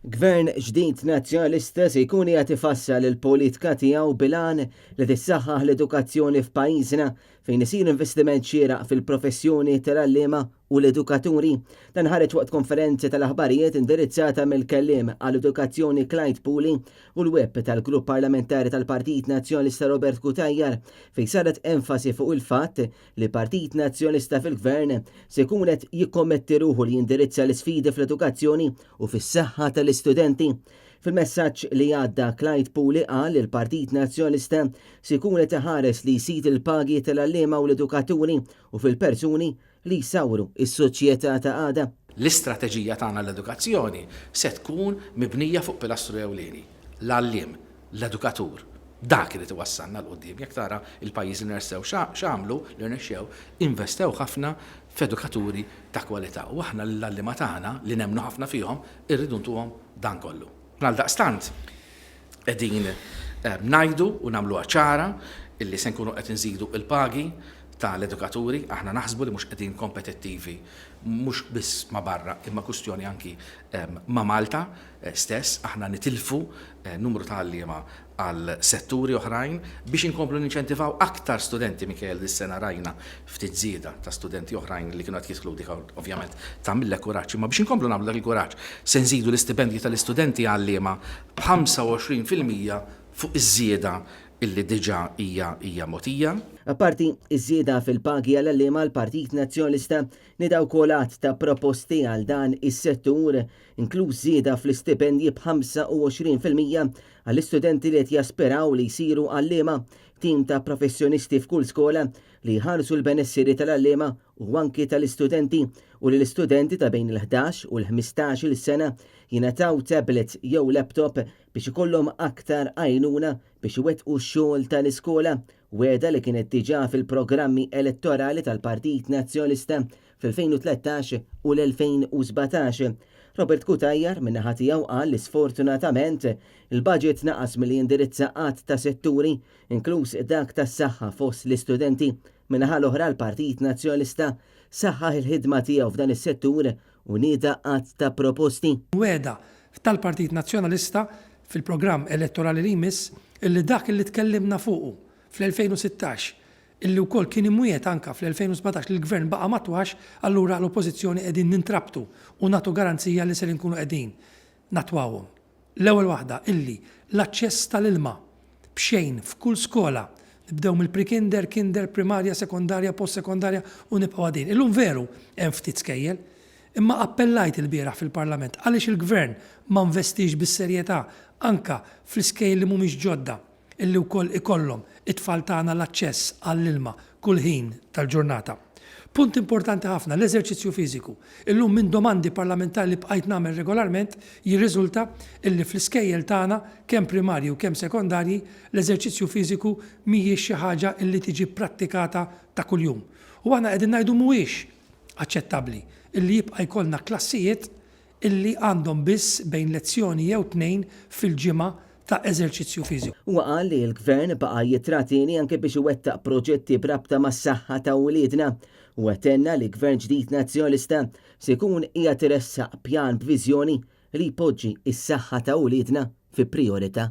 Gvern ġdid nazzjonalista se jkun qiegħed ifassal il-politika tiegħu bilan li tissaħħaħ l-edukazzjoni f'pajjiżna fejn isir investiment xieraq fil-professjoni tal-għalliema u l-edukaturi. Dan ħareġ waqt konferenza tal-aħbarijiet indirizzata mill-kelliem għall-edukazzjoni Clyde Puli u l-web tal-Grupp Parlamentari tal-Partit Nazzjonalista Robert Kutajjar fejn saret enfasi fuq il-fatt li Partit Nazzjonalista fil-Gvern se jkun qed jikkommetti ruħu li jindirizza l-isfidi fl-edukazzjoni u fis-saħħa tal-istudenti. Fil-messaġġ li għadda Clyde Puli qal li l-Partit Nazzjonalista se jkun qed iħares li jsid il-pagi tal-għalliema u l-edukaturi u fil-persuni li jsawru is-soċjetà ta' għada. L-istrateġija tagħna l-edukazzjoni se tkun mibnija fuq pilastru ewlieni, l-għalliem, l-edukatur. Dak li tiwassalna l-qudiem. Jekk tara il-pajjiżi nirsew x'għamlu li rnexxew investew ħafna f'edukaturi ta' kwalità. U aħna l-għalliema tagħna li nemmnu ħafna fihom irridu ntuhom dan kollu. Għaldaqstant qegħdin ngħidu u nagħmluha ċara illi se nkunu qed inżidu il-pagi tal-edukaturi, aħna naħsbu li mhux qegħdin kompetittivi mhux biss ma' barra imma kwistjoni anki ma' Malta stess, aħna nitilfu numru ta' għalliema għal setturi oħrajn biex inkomplu ninċentivaw aktar studenti. Mikel dis-sena rajna ftit żieda ta' studenti oħrajn li kienu qed jidħlu dik ovvjament tagħmilek kuraġġ, imma biex inkomplu nagħmlu dak il-kuraġġ se nżidu l-istipendji tal-istudenti għalliema b'25% fuq iż-żieda illi diġà hija mogħtija. Apparti iż-żieda fil-pagi għall-għalliema l-Partit Nazzjonalista nidaw kolat ta' proposti għal dan is-settur, inkluż żieda fl-istipendji b'25% għall-istudenti li qed jaspiraw li jsiru għalliema, tim ta' professjonisti f'kull skola li jħarsu l-benessiri tal-għalliema u anki tal-istudenti u li l-istudenti ta' bejn il-11 u l-15 sena jingħataw tablet jew laptop biex ikollhom aktar għajnuna biex iwettqu x-xogħol tal-iskola, weda li kienet diġà fil-programmi elettorali tal-Partit Nazzjonalista fil-2013 u l-2017. Robert Kutajjar min-naħa tiegħu qal li sfortunatament il-budget naqas milli jindirizza qatt ta' setturi, inkluż dak tas-saħħa fost l-istudenti. Min-naħa l-oħra l-Partit Nazzjonalista saħħaħ il-ħidma tiegħu f'dan is-settur u nieda qatt ta' proposti. Weda tal-Partit Nazzjonalista fil-programm elettorali li jmiss illi dak illi tkellimna fuqu fl-2016 illi wkoll kien imwiet anka fl-2017 li l-Gvern baqa' matwax, allura l-Oppożizzjoni qegħdin nintrabtu u nagħtu garanzija li se nkunu qegħdin natwawhom. L-ewwel waħda illi l-aċċess tal-ilma b'xejn f'kull skola nibdew mill-pre-kinder, kinder, primarja, sekondarja, post-sekondarja u nibqgħu għadin. Illum veru hemm ftit skejjel, imma appellajt il-bieraħ fil-Parlament għaliex il-Gvern ma investix bis-serjetà anka fl-iskejjel li mhumiex ġodda illi wkoll ikollhom it-tfal tagħna l-aċċess għall-ilma kull ħin tal-ġurnata. Punt importanti ħafna l-eżerċizzju fiżiku. Illum minn domandi parlamentari li bqajt nagħmel regolarment jirriżulta illi fl-iskejjel tagħna kemm primarji u kemm sekondarji l-eżerċizzju fiżiku mhijiex xi ħaġa illi tiġi prattikata ta' kuljum. U aħna qegħdin ngħidu mhuwiex aċċettabbli illi jibqa' jkollna klassijiet illi għandhom biss bejn lezzjoni jew tnejn fil-ġimgħa ta' eżerċizzju fiżiku. Huwa qal li l-Gvern baqa' jitratini anke biex iwettaq proġetti brabta mas-saħħa ta' wliedna u għatenna li Gvern ġdid Nazzjonalista se jkun qiegħed iressaq pjan b'viżjoni li jpoġġi s-saħħa ta' wliedna fi priorità.